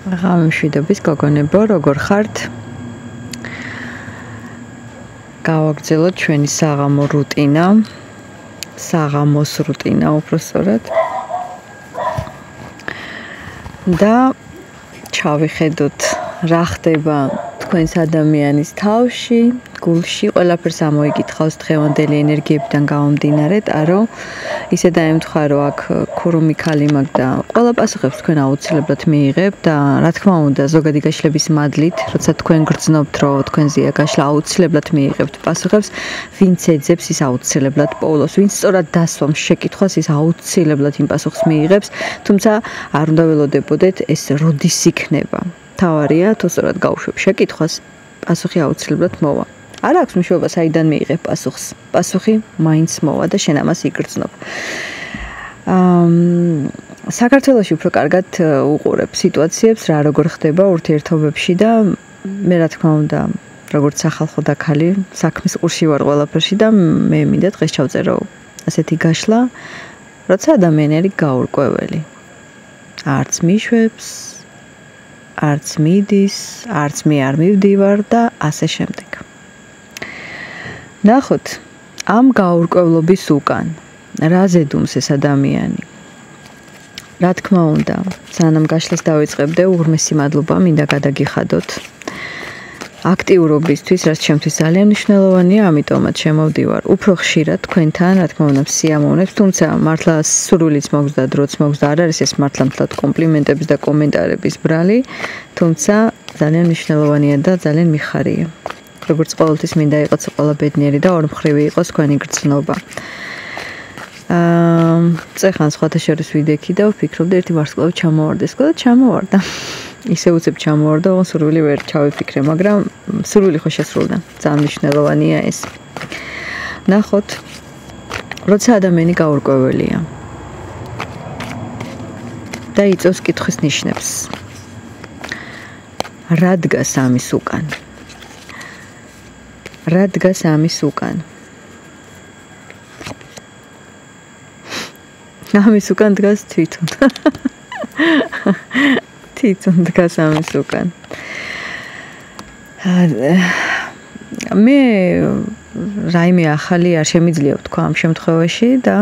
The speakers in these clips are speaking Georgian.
ღამემშვიდობის გოგონებო, როგორ ხართ? გავაგრძელოთ ჩვენი საღამო რუტინა, საღამოს რუტინა უпростоრად. და ჩავიხედოთ რა ხდება თქვენს ადამიანის თავში, გულში, ყველაფერს ამოიკითხავს დღევანდელი ენერგიებიდან გამომდინარე, არო ისე დაემთხვა, რომ აქ ქურუმი ქალი მაქვს და ყველა პასუხებს თქვენ აუცილებლად მიიღებთ და რა თქმა უნდა, ზოგადი გაშლების მადლით, როცა თქვენ გრძნობთ, რომ თქვენზეა გაშლა, აუცილებლად მიიღებთ პასუხებს, ვინც ეძებს, ის აუცილებლად პოულობს, ვინც სწორად დასვამს შეკითხვას, ის აუცილებლად იმ პასუხს მიიღებს, თუმცა არ უნდა ველოდებოდეთ ეს როდის იქნება. თავარია, თუ სწორად გავუშვებ შეკითხვას, პასუხი აუცილებლად მოვა. არ აქვს მნიშვნელობა, საიდან მიიღებ პასუხს. პასუხი მაინც მოვა და შენ ამას იგრძნობ. საქართველოში უფრო კარგად უყურებ სიტუაციებს, რა როგორ ხდება ურთიერთობებში და მე რა თქმა უნდა, როგორც სახალხო და ქალი, საქმის ყურში ვარ ყველაფერში და მე მინდა დღეს ჩავწერო ასეთი გაშლა, როცა ადამიანი არის გაურკვეველი. არც მიშვებს, არც მიდის, არც მე არ მივდივარ და ასე შემდეგ. ნახოთ, ამ გაურკვევლობის უკან რა ზედუმს ეს ადამიანი. რა თქმა უნდა, სანამ გაშლას დავიწყებდე, უღრმესი მადლობა მინდა გადაგიხადოთ. აქტიურობისთვის, რაც ჩემთვის ძალიან მნიშვნელოვანია, ამიტომაც შემოვდივარ უფრო ხშირად თქვენთან, რა თქმა უნდა, სიამოვნებს, თუმცა მართლა სურვილიც მოგვს და დროც მოგვს და არ არის ეს მართლა მთლად კომპლიმენტების და კომენტარების ბრალი, თუმცა ძალიან მნიშვნელოვანია და ძალიან მიხარია. როგორც ყოველთვის მინდა იყოს ყველა ბედნიერი და ორმხრივი იყოს თქვენი გრძნობა. წეხან სხვათა შორის ვიდექი და ვფიქრობდი ერთი ვარსკვლავი ჩამოვარდეს, და ჩამოვარდა. ისე უცებ ჩამოვარდა, ოღონდ სურვილი ვერ ჩავიფიქრე, მაგრამ სურვილი ხო შესრულდა. ძალიან მნიშვნელოვანია ეს. ნახოთ, როცა ადამიანი გაურკვეველია და იწევს კითხვის ნიშნებს. რა დგას ამის უკან? რა დგას ამის უკან? ამის უკან დგას თვითონ. თვითონ დგას ამის უკან. მე რაიმე ახალი არ შემიძლია ვთქვა ამ შემთხვევაში და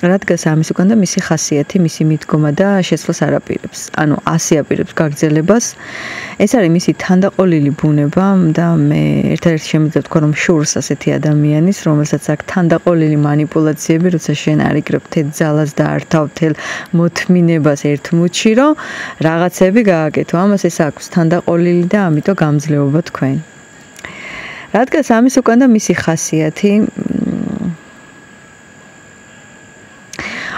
რა დგას ამის უკან და მისი ხასიათი, მისი მიდგომა და შეცვლას არ აპირებს. ანუ ასე აპირებს გაგრძელებას. ეს არის მისი თანდაყოლილი ბუნება და მე ერთ-ერთი შემიძლია ვთქვა, რომ შურს ასეთი ადამიანის, რომელსაც აქვს თანდაყოლილი манипуляციები, როცა შენ არ იგრებ თელ ძალას და არ თავთელ მოთმინებას ერთ მუჩი, რომ რაღაცები გააკეთო. ამას ეს აქვს თანდაყოლილი და ამიტომ გამძლეობა თქვენ. რა დგას ამის უკან და მისი ხასიათი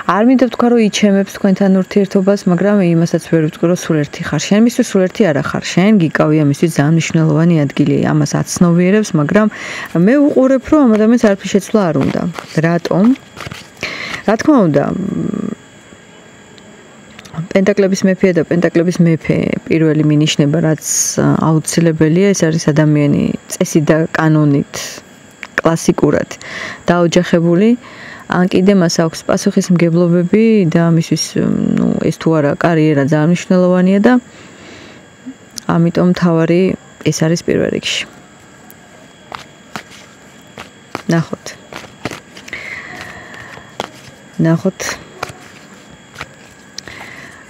არ მინდა ვთქვა, რომ იჩემებს თქვენთან ურთიერთობას, მაგრამ იმასაც ვერ ვიტყვი, რომ სულ ერთი ხარ. შენ მისთვის სულ ერთი არა ხარ. შენ გიკავია მისთვის ძალიან მნიშვნელოვანი ადგილი. ამას აცნობიერებს, მაგრამ მე უყურებ, რომ ამ ადამიანს არაფრის შეცვლა არ უნდა. რატომ? რა თქმა უნდა, პენტაკლების მეფეა და პენტაკლების მეფე პირველი მინიშნება, რაც აუცილებელია, ეს არის ადამიანი წესით და კანონით, კლასიკურად დაოჯახებული. ან კიდე მას აქვს პასუხისმგებლობები და მისთვის ეს თუ არა კარიერა ძალიან მნიშვნელოვანია და ამიტომ თავარი ეს არის პირველ რიგში. ნახოთ.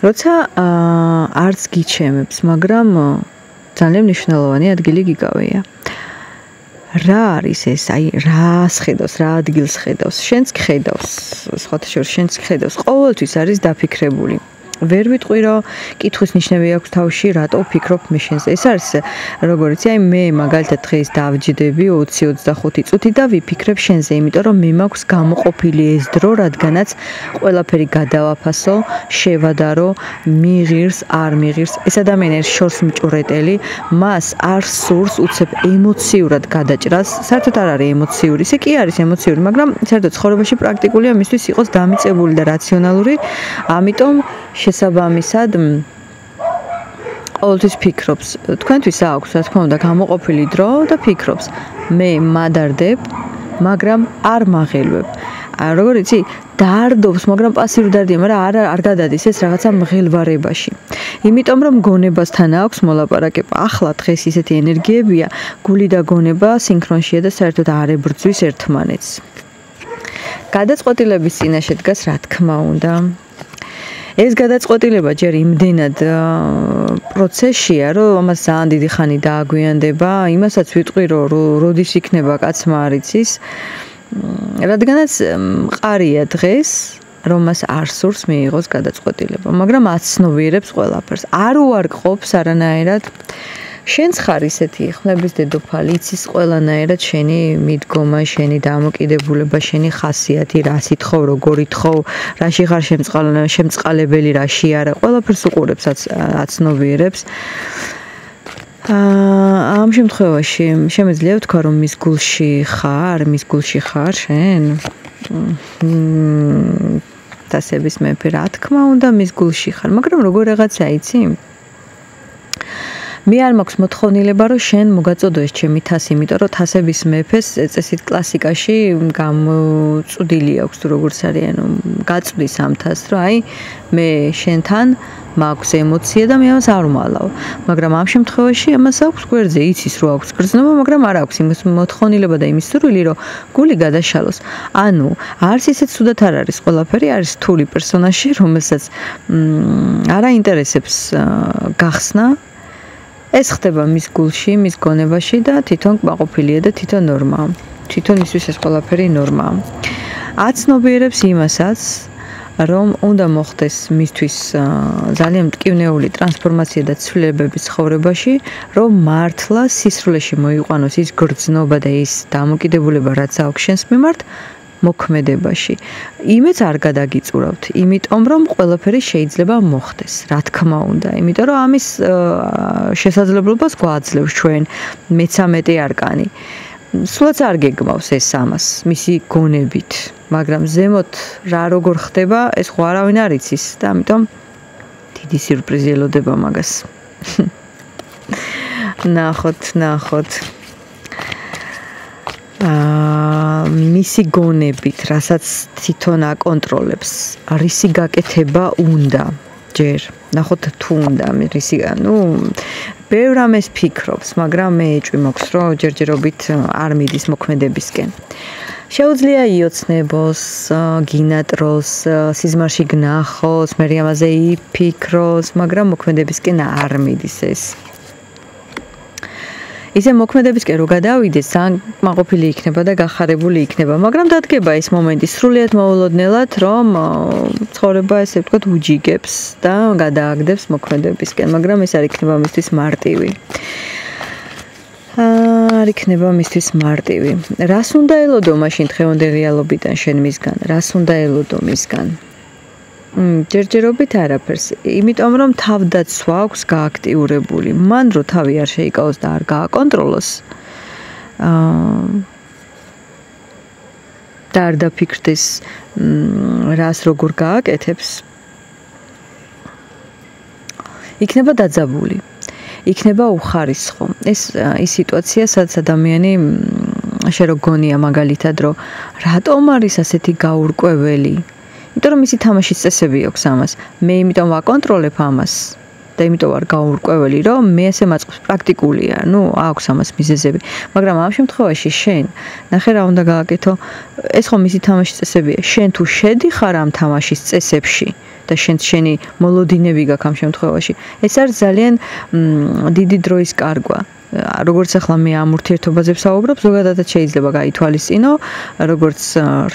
როცა არც გიჩემებს, მაგრამ ძალიან მნიშვნელოვანი ადგილი გიკავია. რა არის ეს? აი, რას ხედავს, რა ადგილს ხედავს? შენც ხედავს, სხვათა შორის შენც ხედავს. ყოველთვის არის დაფიქრებული. ვერ ვიტყვი, რომ კითხვის ნიშნები აქვს თავში, რატო ვფიქრობ მე შენზე. ეს არის როგორიც, აი მე მაგალითად დღეს დავჯდები 20-25 წუთი და ვიფიქრებ შენზე, იმიტომ რომ მე მაქვს გამოყოფილი ეს დრო, რადგანაც ყველაფერი გადავაფასო, შევადარო, მიღირს, არ მიღირს. ეს ადამიანი არის შორს მჭვრეტელი, მას არ სურს უცებ ემოციურად გადაჭრას. საერთოდ არ არის ემოციური. ისე კი არის ემოციური, მაგრამ საერთოდ ცხოვრებაში პრაქტიკულია მისთვის იყოს დამიწებული და რაციონალური. ამიტომ შესაბამისად ყოველთვის ფიქრობს. თქვენთვის აქვს, რა თქმა უნდა, გამოყოფილი დრო და ფიქრობს. მე მადარდებ, მაგრამ არ მაღელვებ. როგორ იცი, დაარდობს, მაგრამ პასიურ დარდია, მაგრამ არ გადადის ეს რაღაცა მღელვარებაში. იმიტომ რომ გონებასთან აქვს მოლაპარაკება. ახლა დღეს ისეთი ენერგიებია, გული და გონება სინქრონშია და საერთოდ არ ებრძვის ერთმანეთს. გადაწყვეტილების წინაშე დგას, რა თქმა უნდა. ეს გადაწყვეტილება ჯერ იმდენად პროცესია, რომ ამას ძალიან დიდი ხანი დააგვიანდება. იმასაც ვიტყვი, რომ როდის იქნება კაცმა არ იცის. რადგანაც მყარია დღეს, რომ მას არ სურს მიიღოს გადაწყვეტილება, მაგრამ აცნობიერებს ყველაფერს. არ უარყოფს არანაირად. შენც ხარ ისეთი ხმების დედოფალი, იცის ყველანაირად შენი მიდგომა, შენი დამოკიდებულება, შენი ხასიათი, რა სიტყვა, როგორი თხოვ, რაში ხარ შემწყალებელი, რაში არა, ყველაფერს უყურებს, აცნობიერებს. ამ შემთხვევაში შემეძლია ვთქვა, რომ მის გულში ხარ შენ? თასების მეფე, რა თქმა უნდა, მის გულში ხარ, მაგრამ როგორ რაღაცა იცი? მე არ მაქვს მოთხოვნილება, რომ შენ მოგაწოდო ეს ჩემი თასი, იმიტომ რომ თასების მეფეს წესით კლასიკაში გამოწვდილი აქვს თუ როგორც არის, ანუ გაწვდის ამ თასს, რომ აი მე შენთან მაქვს ემოცია და მე ამას არ ვმალავ. მაგრამ ამ შემთხვევაში ამას აქვს გვერდზე, იცის რომ აქვს გრძნობა, მაგრამ არ აქვს იმის მოთხოვნილება და იმის სურვილი, რომ გული გადაშალოს. ანუ არც ისეთ სუდათ არ არის ყველაფერი, არის რთული პერსონაჟი, რომელსაც არ აინტერესებს გახსნა. ეს ხდება მის გულში, მის გონებაში და თვითონ კმაყოფილია და თვითონ ნორმაა. თვითონ ისვის ეს ყველაფერი ნორმაა. აცნობიერებს იმასაც, რომ უნდა მოხდეს მისთვის ძალიან მტკივნეული ტრანსფორმაცია და ცვლილებები ცხოვრებაში, რომ მართლა სისრულეში მოიყვანოს ის გრძნობა და ის დამოკიდებულება, რაც აქვს შენს მიმართ, მოქმედებაში. იმეც არ გადაგიწურავთ, იმიტომ რომ ყველაფერი შეიძლება მოხდეს, რა თქმა უნდა, იმიტომ რომ ამის შესაძლებლობას გვაძლევს ჩვენ მე-13 არკანი. სულაც არ გეგმავს ეს ამას, მისი გონებით, მაგრამ ზემოთ რა როგორ ხდება, ეს ხო არავინ არ იცის და ამიტომ დიდი სიურპრიზი ელოდება მაგას. ნახოთ. მისი გონებით, რასაც თვითონ აკონტროლებს, რისი გაკეთება უნდა, ჯერ. ნახოთ თუ უნდა რისი, ბევრ ამას ფიქრობს, მაგრამ მე ეჭვი მაქვს, რომ ჯერჯერობით არ მიდის მოქმედებისკენ. შეუძლია იოცნებოს, გინატროს, სიზმარში გნახოს, მე ამაზე იფიქროს, მაგრამ მოქმედებისკენ არ მიდის ეს. ისე მოქმედებისკენ რო გადავიდეს, ძალიან კმაყოფილი იქნება და გახარებული იქნება, მაგრამ დადგება ეს მომენტი სრულიად მოულოდნელად, რომ ცხოვრება ესე ვთქვათ უჯიგებს და გადააგდებს მოქმედებისკენ, მაგრამ ეს არ იქნება მისთვის მარტივი. რას უნდა ელოდო მაშინ დღევანდელ რეალობიდან შენ მისგან? რას უნდა ელოდო მისგან? ჯერჯერობით არაფერს, იმიტომ რომ თავდაცვა აქვს გააქტიურებული. მან რო თავი არ შეიკავოს და არ გააკონტროლოს, და არ დაფიქრდეს, რას როგორ გააკეთებს, იქნება დაძაბული, იქნება უხარისხო. ეს სიტუაცია, სადაც ადამიანი შე რო გონია მაგალითად, რომ რატომ არის ასეთი გაურკვეველი? იმიტომ რომ მისი თამაშის წესები აქვს ამას. მე იმიტომ ვაკონტროლებ ამას და იმიტომ ვარ გაურკვეველი, რომ მე ასე მაწყობს პრაქტიკულია. აქვს ამას მიზეზები. მაგრამ ამ შემთხვევაში შენ, ნახე რა უნდა გააკეთო. ეს ხო მისი თამაშის წესებია. შენ თუ შედიხარ ამ თამაშის წესებში და შენი მოლოდინები გაქვს ამ შემთხვევაში, ეს არის ძალიან დიდი დროის კარგვა. როგორც ახლა მე ამ ურთიერთობაზე ვსაუბრობ, ზოგადადაც შეიძლება გაითვალისწინო, როგორც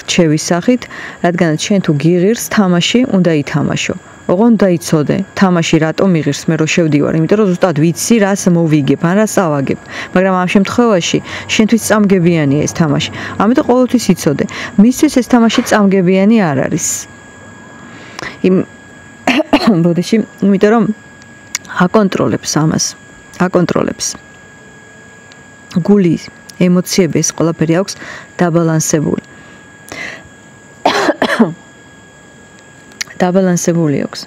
რჩევის სახით, რადგანაც შენ თუ გიღირს თამაში, უნდა ითამაშო. ოღონდ დაიცოდე, თამაში რატომ იღირს მე რო შევდივარ, იმიტომ რომ ზუსტად ვიცი რას მოვიგებ, ან რას ავაგებ. მაგრამ ამ შემთხვევაში შენთვის წამგებიანია ეს თამაში. ამიტომ ყოველთვის იცოდე, მისთვის ეს თამაში წამგებიანი არ არის. ბოდიში, იმიტომ რომ აკონტროლებს ამას, აკონტროლებს. გული, ემოციები, ეს ყველაფერი აქვს დაბალანსებული. დაბალანსებული აქვს.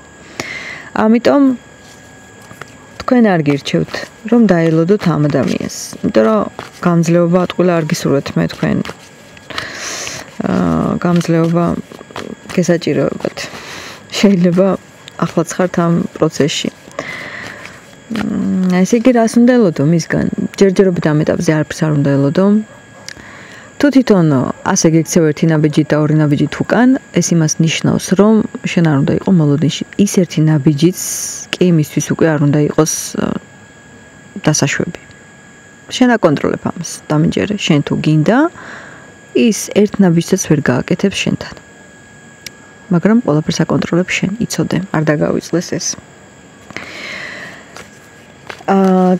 ამიტომ თქვენ არ გირჩევთ, რომ დაელოდოთ ამ ადამიანს. იმიტომ რომ გამძლეობა ატყულა არ გისურვებთ მე თქვენ. გამძლეობა გესაჭიროებათ. შეიძლება ახლაც ხართ ამ პროცესში. ესე იგი რას უნდა ელოდო მისგან? ჯერჯერობით ამ ეტაპზე არაფერს არ უნდა ელოდო. თუ თვითონ ასე გიქცევ ერთი ნაბიჯით და ორი ნაბიჯით უკან, ეს იმას ნიშნავს, რომ შენ არ უნდა იყო მოლოდინში. ის ერთი ნაბიჯიც კი იმისთვის უკვე არ უნდა იყოს დასაშვები. შენ აკონტროლებ ამას, დამიჯერე, შენ თუ გინდა, ის ერთ ნაბიჯსაც ვერ გააკეთებს შენთან. მაგრამ ყველაფერს აკონტროლებ შენ, იცოდე, არ დაგავიწყდეს ეს.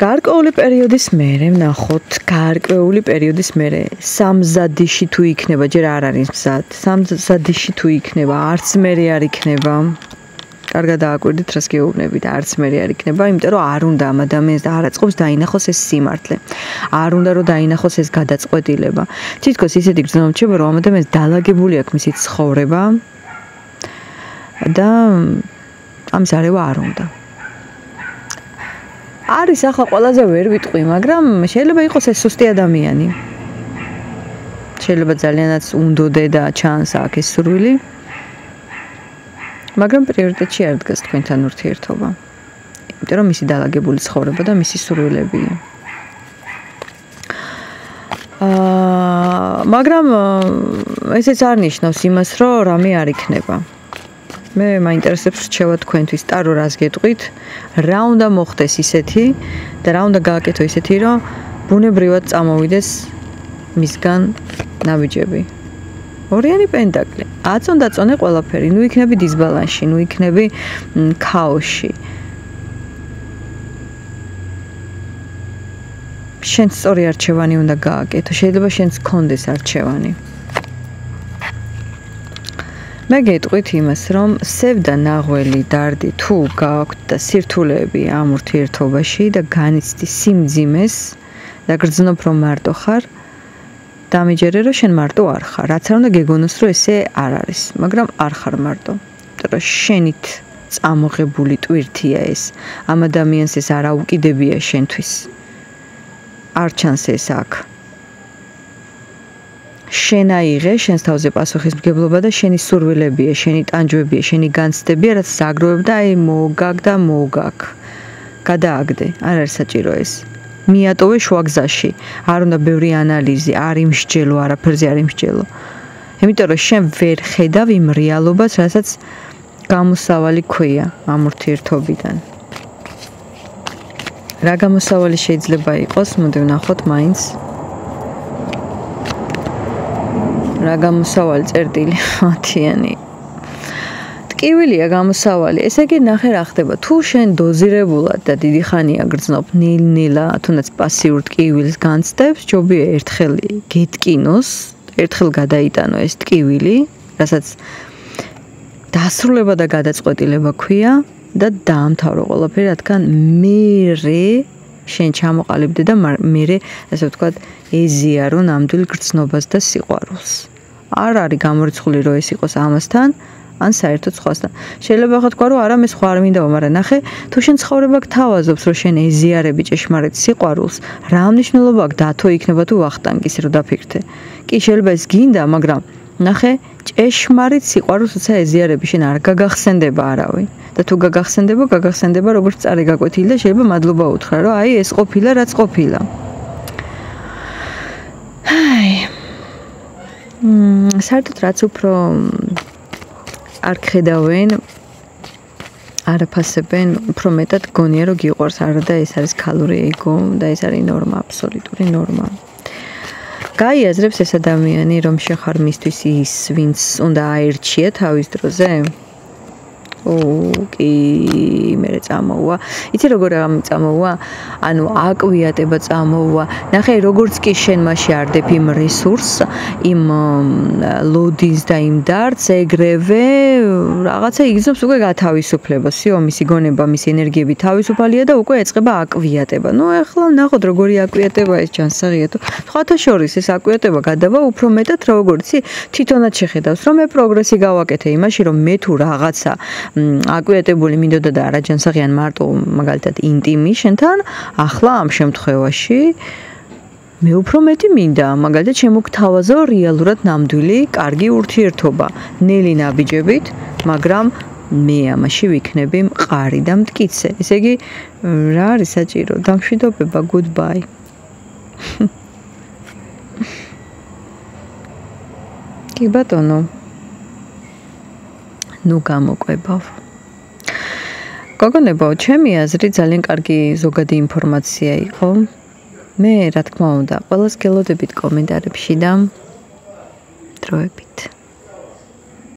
გარკვეული პერიოდის მერე ვნახოთ, გარკვეული პერიოდის მერე სამზადიში თუ იქნება, ჯერ არ არის მზად, სამზადიში თუ იქნება, არც მერე არ იქნება. კარგად დააკვირდით, რას გეუბნებით, არც მერე არ იქნება, იმიტომ რომ არ უნდა ამ ადამიანს და არ აწყობს დაინახოს ეს სიმართლე. არ უნდა რომ დაინახოს ეს გადაწყვეტილება. თითქოს ისეთი გრძნობა რჩება, რომ ამ ადამიანს დალაგებული აქვს მისი ცხოვრება და ამის არევა არ უნდა. არის ახლა ყველაზე ვერ ვიტყვი, მაგრამ შეიძლება იყოს ეს სუსტი ადამიანი. შეიძლება ძალიანაც უნდოდე და ჩანს აქ ეს სურვილი. მაგრამ პრიორიტეტში არ დგას თქვენთან ურთიერთობა. იმიტომ რომ მისი დალაგებული ცხოვრება და მისი სურვილებია. მაგრამ ესეც არ ნიშნავს იმას, რომ რამე არ იქნება. მე მაინტერესებს რჩევა თქვენთვის ტარო რას გეტყვით, რა უნდა მოხდეს ისეთი და რა უნდა გააკეთო ისეთი, რომ ბუნებრივად წამოვიდეს მისგან ნაბიჯები. ორიანი პენტაკლი. აწონ დაწონე ყველაფერი, ნუ იქნები დისბალანსში, ნუ იქნები ქაოსში. შენ სწორი არჩევანი უნდა გააკეთო, შეიძლება შენც გქონდეს არჩევანი. მე გეტყვით იმას, რომ სევდა ნაღველი დარდი თუ გააქვთ და სირთულეები ამ ურთიერთობაში და განიცდი სიმძიმეს და გრძნობ რომ მარტო ხარ, დამიჯერე რომ შენ მარტო არ ხარ, რაც არ უნდა გეგონოს რომ ესე არ არის, მაგრამ არ ხარ მარტო. იმიტომ რომ შენით წამოღებული ტვირთია ეს, ამ ადამიანს ეს არ აუკიდებია შენთვის. არ ჩანს ეს აქ. შენ აიღე, შენს თავზე პასუხისმგებლობა და შენი სურვილებია, შენი ტანჯვებია, შენი განცდებია, რაც საგროვებ და აი მოგაგ და მოგაგ. გადააგდე, არ არის საჭირო ეს. მიატოვე შუაგზაში, არ უნდა ბევრი ანალიზი, არ იმსჯელო, არაფერზე არ იმსჯელო. იმიტომ რომ შენ ვერ ხედავ იმ რეალობას, რასაც გამოსავალი ქვია ამ ურთიერთობიდან. რა გამოსავალი შეიძლება იყოს, მოდი ვნახოთ მაინც. რა გამოსავალი წერტილი მათიანი. ტკივილია გამოსავალი. ესე იგი ნახე რა ხდება. თუ შენ დოზირებულად და დიდი ხანია გრძნობ ნელ-ნელა, თუნდაც პასიურ ტკივილს განცდებს, ჯობია ერთხელ გეტკინოს, ერთხელ გადაიტანო ეს ტკივილი, რასაც დასრულება და გადაწყვეტილება ქვია და დაამთავრო ყველაფერი, რადგან მერე შენ ჩამოყალიბდე და მერე, ასე ვთქვათ, ეზიარო ნამდვილ გრძნობას და სიყვარულს. არ არის გამორიცხული რომ ეს იყოს ამასთან, ან საერთოდ სხვასთან. შეიძლება ხო თქვა რომ არა მე სხვა არ მინდაო, მაგრამ ნახე, თუ შენ ცხოვრება გთავაზობს რომ შენ ეზიარები ჭეშმარიტ სიყვარულს, რა მნიშვნელობა აქვს დათო იქნება თუ ვახტანგის რომ დაფიქრდე. კი შეიძლება ეს გინდა, მაგრამ ნახე, ჭეშმარიტ სიყვარულს როცა ეზიარები შენ არ გაგახსენდება არავინ. და თუ გაგახსენდება როგორც წარი გაკვეთილი და შეიძლება მადლობა უთხრა რომ აი ეს ყოფილა რაც ყოფილა. საერთოდ რაც უფრო არ ხედავენ, არ აფასებენ, უფრო მეტად გონია რომ გიყვარს არა და ეს არის ქალური ეგო და ეს არის ნორმა, აბსოლუტური ნორმა. გაიაზრებს ეს ადამიანი რომ შეხარ მისთვის ის, ვინც უნდა აერჩია თავის დროზე? კი, მე წამოვა. იცი როგორ წამოვა? ანუ აკვიატება წამოვა. ნახე, როგორც კი შენ მასში არდებ იმ რესურსს, იმ ლოდინს და იმ დარდს, ეგრევე რაღაცა იგრძნობს უკვე გათავისუფლებას. იო, მისი გონება, მისი ენერგიები თავისუფალია და უკვე ეწყება აკვიატება. ნუ ეხლა ნახოთ როგორი აკვიატება ეს ჯანსაღია თუ სხვათა შორის ეს აკვიატება გადავა უფრო მეტად როგორც თვითონაც შეხედავს რომ მე პროგრესი გავაკეთე იმაში რომ მე თუ რაღაცა აკვიატებული მინდოდა და არა ჯანსაღიან მარტო მაგალითად ინტიმი შენთან, ახლა ამ შემთხვევაში მე უფრო მეტი მინდა, მაგალითად შემოგთავაზო რეალურად ნამდვილი, კარგი ურთიერთობა, ნელი ნაბიჯებით, მაგრამ მე ამაში ვიქნები მყარი და მტკიცე. ესე იგი, რა არის საჭირო? დამშვიდობება, goodbye. კი ბატონო. ნუ გამოყვებავ. გოგონებო, ჩემი აზრით ძალიან კარგი ზოგადი ინფორმაცია იყო. მე, რა თქმა უნდა, ყველას გელოდებით კომენტარებში და დროებით.